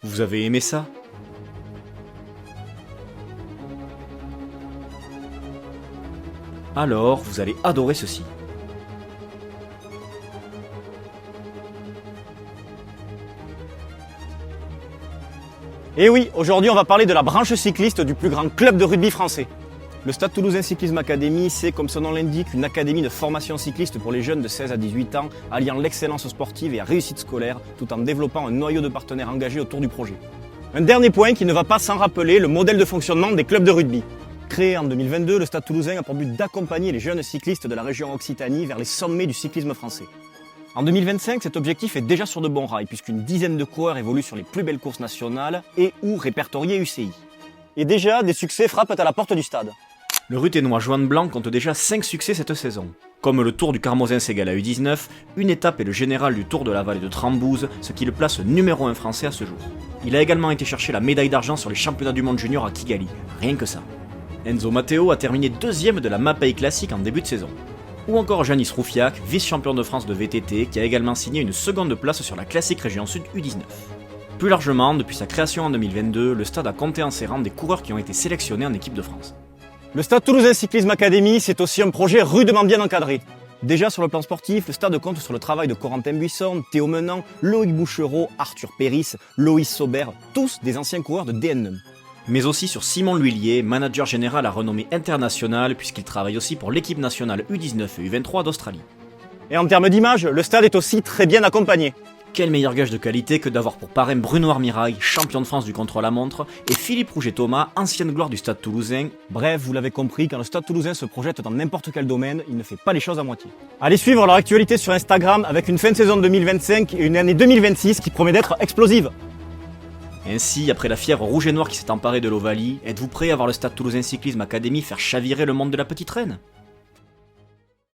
Vous avez aimé ça? Alors, vous allez adorer ceci. Et oui, aujourd'hui on va parler de la branche cycliste du plus grand club de rugby français. Le Stade Toulousain Cyclisme Academy, c'est, comme son nom l'indique, une académie de formation cycliste pour les jeunes de 16 à 18 ans, alliant l'excellence sportive et la réussite scolaire, tout en développant un noyau de partenaires engagés autour du projet. Un dernier point qui ne va pas sans rappeler le modèle de fonctionnement des clubs de rugby. Créé en 2022, le Stade Toulousain a pour but d'accompagner les jeunes cyclistes de la région Occitanie vers les sommets du cyclisme français. En 2025, cet objectif est déjà sur de bons rails, puisqu'une dizaine de coureurs évoluent sur les plus belles courses nationales et ou répertoriées UCI. Et déjà, des succès frappent à la porte du stade. Le Ruténois Joan Blanc compte déjà 5 succès cette saison. Comme le Tour du Carmosin-Ségala U19, une étape et le général du Tour de la vallée de Trambouze, ce qui le place numéro 1 français à ce jour. Il a également été chercher la médaille d'argent sur les championnats du monde junior à Kigali, rien que ça. Enzo Matteo a terminé deuxième de la Mapei Classic en début de saison. Ou encore Janis Roufiac, vice-champion de France de VTT, qui a également signé une seconde place sur la Classique Région Sud U19. Plus largement, depuis sa création en 2022, le stade a compté en ses rangs des coureurs qui ont été sélectionnés en équipe de France. Le Stade Toulousain Cyclisme Academy, c'est aussi un projet rudement bien encadré. Déjà sur le plan sportif, le stade compte sur le travail de Corentin Buisson, Théo Menant, Loïc Bouchereau, Arthur Péris, Loïs Saubert, tous des anciens coureurs de DN9. Mais aussi sur Simon L'Huillier, manager général à renommée internationale puisqu'il travaille aussi pour l'équipe nationale U19 et U23 d'Australie. Et en termes d'image, le stade est aussi très bien accompagné. Quel meilleur gage de qualité que d'avoir pour parrain Bruno Armirail, champion de France du contre-la-montre, et Philippe Rouget-Thomas, ancienne gloire du Stade Toulousain. Bref, vous l'avez compris, quand le Stade Toulousain se projette dans n'importe quel domaine, il ne fait pas les choses à moitié. Allez suivre leur actualité sur Instagram avec une fin de saison 2025 et une année 2026 qui promet d'être explosive. Ainsi, après la fièvre rouge et noire qui s'est emparée de l'Ovalie, êtes-vous prêt à voir le Stade Toulousain Cyclisme Academy faire chavirer le monde de la petite reine ?